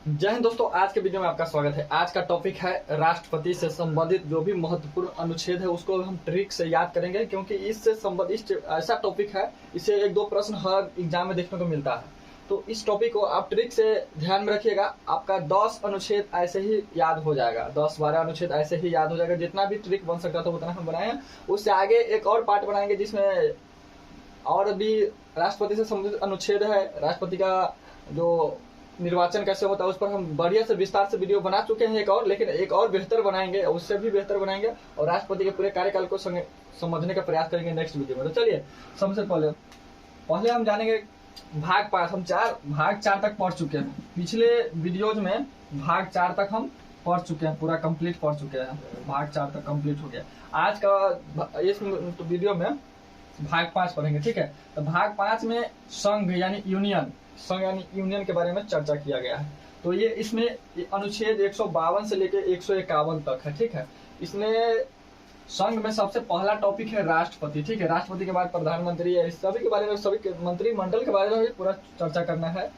जय हिंद दोस्तों, आज के वीडियो में आपका स्वागत है। आज का टॉपिक है राष्ट्रपति से संबंधित जो भी महत्वपूर्ण अनुच्छेद है उसको हम ट्रिक से याद करेंगे, क्योंकि इससे संबंधित ऐसा टॉपिक है, इसे एक दो प्रश्न हर एग्जाम में देखने को मिलता है। तो इस टॉपिक को आप ट्रिक से ध्यान में रखिएगा, आपका 10 अनुच्छेद ऐसे ही याद हो जाएगा, 10-12 अनुच्छेद ऐसे ही याद हो जाएगा। जितना भी ट्रिक बन सकता था उतना हम बनाए हैं। उससे आगे एक और पार्ट बनाएंगे जिसमें और भी राष्ट्रपति से संबंधित अनुच्छेद है। राष्ट्रपति का जो निर्वाचन कैसे होता है उस पर हम बढ़िया से विस्तार से वीडियो बना चुके हैं एक और, लेकिन एक और बेहतर बनाएंगे, उससे भी बेहतर बनाएंगे और राष्ट्रपति के पूरे कार्यकाल को समझने का प्रयास करेंगे नेक्स्ट वीडियो में। तो चलिए, सबसे पहले हम जानेंगे भाग 5। हम भाग 4 तक पढ़ चुके हैं। पिछले वीडियोज में भाग 4 तक हम पढ़ चुके हैं, पूरा कंप्लीट पढ़ चुके हैं। भाग 4 तक कंप्लीट हो गया। आज का इस वीडियो में भाग 5 पढ़ेंगे, ठीक है। तो भाग 5 में संघ यानी यूनियन के बारे में चर्चा किया गया है। तो ये इसमें अनुच्छेद 152 से लेकर 151 तक है, ठीक है। इसमें संघ में सबसे पहला टॉपिक है राष्ट्रपति, ठीक है। राष्ट्रपति के बाद प्रधानमंत्री है, इस सभी के बारे में, सभी मंत्रिमंडल के बारे में भी पूरा चर्चा करना है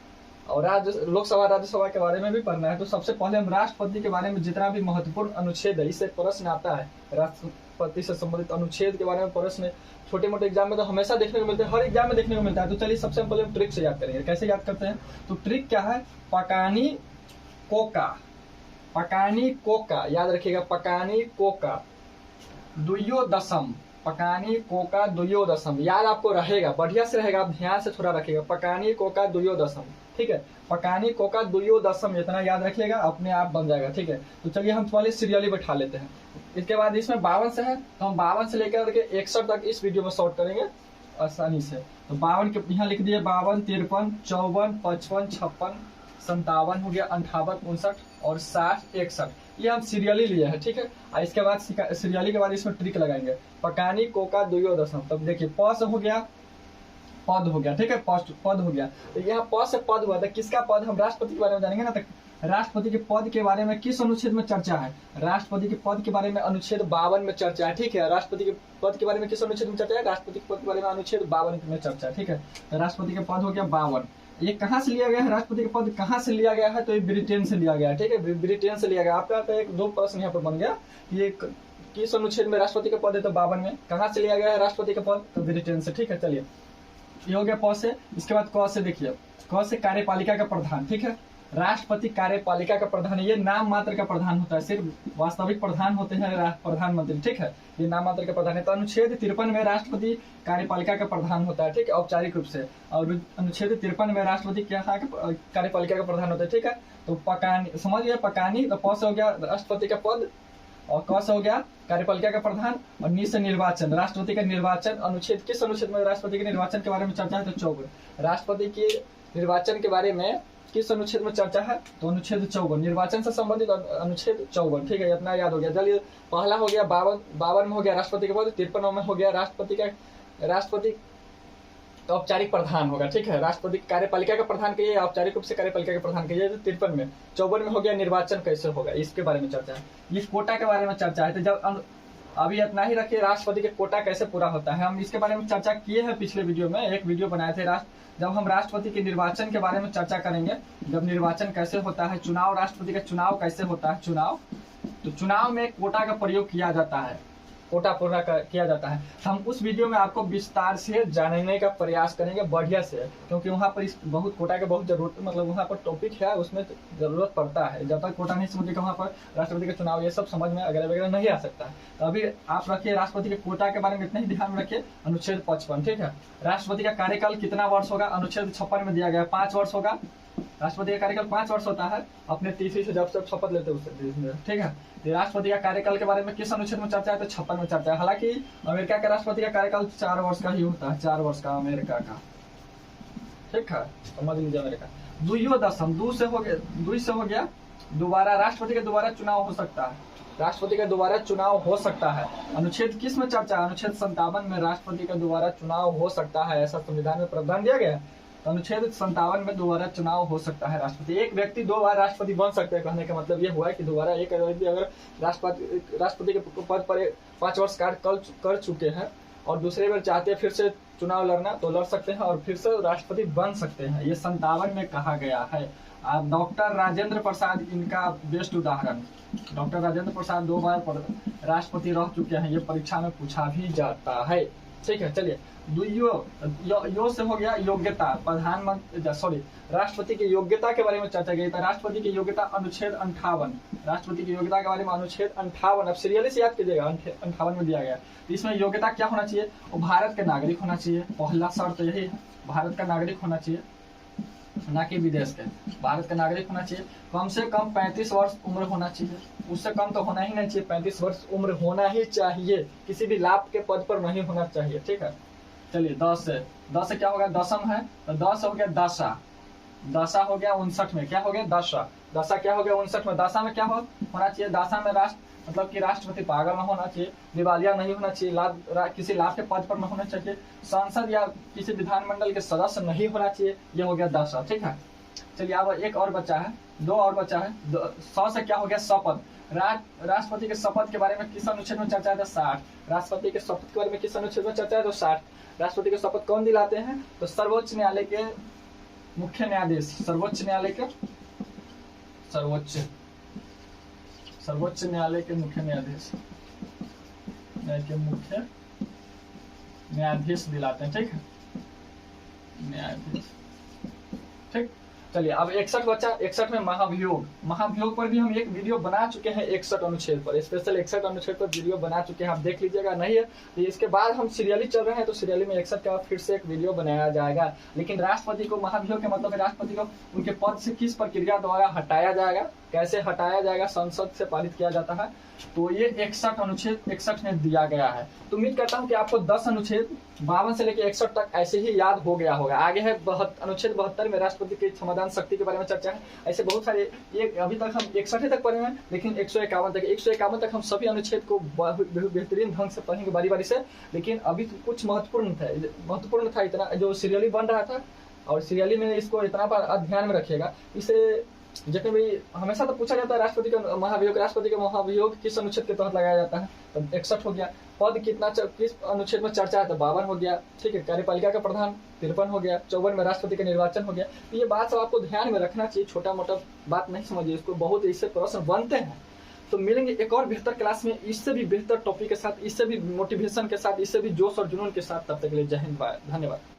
और लोकसभा राज्यसभा के बारे में भी पढ़ना है। तो सबसे पहले हम राष्ट्रपति के बारे में जितना भी महत्वपूर्ण अनुच्छेद है, इससे प्रश्न आता है। राष्ट्रपति से संबंधित अनुच्छेद के बारे में प्रश्न छोटे मोटे एग्जाम में तो हमेशा देखने को मिलते हैं, हर एग्जाम में देखने को मिलता है। तो चलिए, सबसे पहले हम ट्रिक से याद करेंगे। कैसे याद करते हैं? तो ट्रिक क्या है? पकानी कोका याद रखिएगा। पकानी कोका द्वयोदशम याद आपको रहेगा, बढ़िया से रहेगा, आप ध्यान से थोड़ा रखिएगा। पकानी कोका द्वयोदशम, ठीक है। पकानी कोका द्वयोदशम इतना याद रखिएगा, अपने आप बन जाएगा, ठीक है। तो चलिए, हम पहले सीरियली बैठा लेते हैं। इसके बाद इसमें 52 से है, तो हम 52 से लेकर के 61 तक इस वीडियो में शॉर्ट करेंगे आसानी से। तो 52 के यहाँ लिख दिए 52, 53, 54, 55, 56, 57 हो गया, 58, 59 और 60, 61। ये हम सीरियली लिए हैं, ठीक है। और इसके बाद सीरियली के बाद इसमें ट्रिक लगाएंगे। पकानी कोका द्वयोदशम। तब देखिए, प से हो गया, पद हो गया, ठीक है। पद हो गया। तो यहाँ प से पद हुआ था, किसका पद? हम राष्ट्रपति के बारे में जानेंगे ना। तो राष्ट्रपति के पद के बारे में किस अनुच्छेद में चर्चा है? राष्ट्रपति के पद के बारे में अनुच्छेद 52 में चर्चा है, ठीक है। राष्ट्रपति के पद के बारे में किस अनुच्छेद में चर्चा है? राष्ट्रपति के पद के बारे में अनुच्छेद 52 में चर्चा है, ठीक है। तो राष्ट्रपति के पद हो गया 52। ये कहाँ से लिया गया है? राष्ट्रपति के पद कहाँ से लिया गया है? तो ये ब्रिटेन से लिया गया है, ठीक है। ब्रिटेन से लिया गया। आपका तो एक दो प्रश्न यहाँ पर बन गया, ये किस अनुच्छेद में राष्ट्रपति का पद है? तो 52 में। कहाँ से लिया गया है राष्ट्रपति का पद? तो ब्रिटेन से, ठीक है। चलिए, ये हो गया प से। इसके बाद क से देखिए, क से कार्यपालिका का प्रधान, ठीक है। राष्ट्रपति कार्यपालिका का प्रधान, ये नाम मात्र का प्रधान होता है, सिर्फ वास्तविक प्रधान होते हैं प्रधानमंत्री, ठीक है। ये नाम मात्र का प्रधान है। तो अनुच्छेद 53 में राष्ट्रपति कार्यपालिका का प्रधान होता है, ठीक है, औपचारिक रूप से। और अनुच्छेद 53 में राष्ट्रपति क्या कार्यपालिका का प्रधान होता है, ठीक है। तो पकानी, समझ गया, पकानी। तो प से हो गया राष्ट्रपति का पद और क से हो गया कार्यपालिका का प्रधान और नी से निर्वाचन, राष्ट्रपति का निर्वाचन। अनुच्छेद किस अनुच्छेद में राष्ट्रपति के निर्वाचन के बारे में चर्चा है? तो 54। राष्ट्रपति के निर्वाचन के बारे में किस अनुच्छेद में चर्चा है? तो अनुच्छेद 54, निर्वाचन से संबंधित अनुच्छेद 54, ठीक है। इतना याद हो गया। चलिए, पहला हो गया 52 में हो गया राष्ट्रपति के पद, 53 में हो गया राष्ट्रपति औपचारिक प्रधान होगा, ठीक है। राष्ट्रपति कार्यपालिका का प्रधान कहिए, औपचारिक रूप से कार्यपालिका के प्रधान कहिए। तो 53 में। 54 में हो गया निर्वाचन कैसे होगा, इसके बारे में चर्चा है। ये कोटा के बारे में चर्चा है। तो जब अभी इतना ही रखिए, राष्ट्रपति के कोटा कैसे पूरा होता है, हम इसके बारे में चर्चा किए हैं पिछले वीडियो में। एक वीडियो बनाए थे जब हम राष्ट्रपति के निर्वाचन के बारे में चर्चा करेंगे, जब निर्वाचन कैसे होता है, चुनाव, राष्ट्रपति का चुनाव कैसे होता है, तो चुनाव में कोटा का प्रयोग किया जाता है, कोटा पूरा किया जाता है। हम उस वीडियो में आपको विस्तार से जानने का प्रयास करेंगे बढ़िया से, क्योंकि वहाँ पर इस बहुत कोटा का बहुत जरूरत, मतलब वहाँ पर टॉपिक है, उसमें जरूरत पड़ता है। जब तक कोटा नहीं समझेगा वहाँ पर राष्ट्रपति का चुनाव ये सब समझ में वगैरह वगैरह नहीं आ सकता। तो अभी आप रखिए राष्ट्रपति के कोटा के बारे में इतना ही ध्यान में रखिए। अनुच्छेद 55, ठीक है। राष्ट्रपति का कार्यकाल कितना वर्ष होगा? अनुच्छेद 56 में दिया गया 5 वर्ष होगा। राष्ट्रपति का कार्यकाल 5 वर्ष होता है, अपने तिथि से जब शपथ लेते हैं उससे, ठीक है। राष्ट्रपति का कार्यकाल के बारे में किस अनुच्छेद में चर्चा है? तो 56 में चर्चा है। हालांकि अमेरिका के राष्ट्रपति का कार्यकाल 4 वर्ष का ही होता है, 4 वर्ष का अमेरिका का, ठीक है, समझ लीजिए। अमेरिका द्वयोदशम, दू से हो गया दोबारा, राष्ट्रपति का दोबारा चुनाव हो सकता है, राष्ट्रपति का दोबारा चुनाव हो सकता है। अनुच्छेद किस में चर्चा है? अनुच्छेद 57 में राष्ट्रपति का दोबारा चुनाव हो सकता है, ऐसा संविधान में प्रावधान दिया गया है। अनुच्छेद 57 में दोबारा चुनाव हो सकता है। राष्ट्रपति, एक व्यक्ति 2 बार राष्ट्रपति बन सकते हैं। कहने का मतलब ये हुआ है कि दोबारा एक व्यक्ति अगर राष्ट्रपति के पद पर 5 वर्ष कार्य कर चुके हैं और दूसरे बार चाहते हैं फिर से चुनाव लड़ना, तो लड़ सकते हैं और फिर से राष्ट्रपति बन सकते हैं। ये 57 में कहा गया है। डॉक्टर राजेंद्र प्रसाद इनका बेस्ट उदाहरण। डॉक्टर राजेंद्र प्रसाद 2 बार राष्ट्रपति रह चुके हैं, ये परीक्षा में पूछा भी जाता है। ठीक है, चलिए यो से हो गया योग्यता, प्रधानमंत्री सॉरी राष्ट्रपति की योग्यता के बारे में चर्चा की। तो राष्ट्रपति की योग्यता अनुच्छेद 58, राष्ट्रपति की योग्यता के बारे में अनुच्छेद 58, अब सीरियली से याद कीजिएगा, 58 में दिया गया। तो इसमें योग्यता क्या होना चाहिए, वो भारत के नागरिक होना चाहिए, पहला शर्त यही है, भारत का नागरिक होना चाहिए, ना कि विदेश के, भारत का नागरिक होना चाहिए, कम से कम 35 वर्ष उम्र होना चाहिए, उससे कम तो होना ही नहीं चाहिए, 35 वर्ष उम्र होना ही चाहिए, किसी भी लाभ के पद पर नहीं होना चाहिए। ठीक है, चलिए 10 से क्या होगा, दशम है तो 10 हो गया दशा, दशा हो गया 59 में, क्या हो गया दशा, दशा क्या हो गया 59 में, दशा में क्या होना चाहिए, दशा में मतलब कि राष्ट्रपति पागल न होना चाहिए, दिवालिया नहीं होना चाहिए, किसी लाभ के पद पर न होना चाहिए, सांसद या किसी विधानमंडल के सदस्य नहीं होना चाहिए, ये हो गया दशा। ठीक है, चलिए अब एक और बच्चा है, 2 और बच्चा है। 100 से क्या हो गया शपथ, राष्ट्रपति के शपथ के बारे में किस अनुच्छेद में चर्चा है, तो 60, राष्ट्रपति के शपथ के बारे में किस अनुच्छेद में चर्चा है, तो 60। राष्ट्रपति के शपथ कौन दिलाते हैं, तो सर्वोच्च न्यायालय के मुख्य न्यायाधीश, सर्वोच्च न्यायालय के सर्वोच्च न्यायालय के मुख्य न्यायाधीश दिलाते हैं। ठीक है, न्यायाधीश। ठीक, चलिए अब 61 बच्चा, 61 में महाभियोग पर भी हम एक वीडियो बना चुके हैं, 61 अनुच्छेद पर, स्पेशल 61 अनुच्छेद पर वीडियो बना चुके हैं, आप देख लीजिएगा। नहीं है तो इसके बाद हम सीरियली चल रहे हैं, तो सीरियली में 61 का फिर से एक वीडियो बनाया जाएगा। लेकिन राष्ट्रपति को महाभियोग के मतलब है राष्ट्रपति को उनके पद से किस प्रक्रिया द्वारा हटाया जाएगा, कैसे हटाया जाएगा, संसद से पारित किया जाता है, तो ये 61 अनुच्छेद 61 में दिया गया है। तो उम्मीद करता हूँ कि आपको 10 अनुच्छेद 52 से लेकर 61 तक ऐसे ही याद हो गया होगा। आगे है अनुच्छेद 72 में राष्ट्रपति की समाधान शक्ति के बारे में चर्चा है। ऐसे बहुत सारे, ये अभी तक हम 61 तक पढ़े हैं, लेकिन 151 तक हम सभी अनुच्छेद को बेहतरीन ढंग से पढ़ेंगे बारी बारी से। लेकिन अभी तो कुछ महत्वपूर्ण था इतना जो सीरियली बन रहा था, और सीरियली में इसको इतना ध्यान में रखिएगा। इसे जितने भी हमेशा तो पूछा जाता है राष्ट्रपति का महाभियोग किस अनुच्छेद के तहत लगाया जाता है, तो 61 हो गया। पद किस अनुच्छेद में चर्चा है, तो 52 हो गया। ठीक है, कार्यपालिका का प्रधान 53 हो गया। 54 में राष्ट्रपति का निर्वाचन हो गया। तो ये बात सब आपको ध्यान में रखना चाहिए, छोटा मोटा बात नहीं समझिए इसको, बहुत इससे प्रश्न बनते हैं। तो मिलेंगे एक और बेहतर क्लास में, इससे भी बेहतर टॉपिक के साथ, इससे भी मोटिवेशन के साथ, इससे भी जोश और जुनून के साथ। तब तक के लिए जय हिंद, धन्यवाद।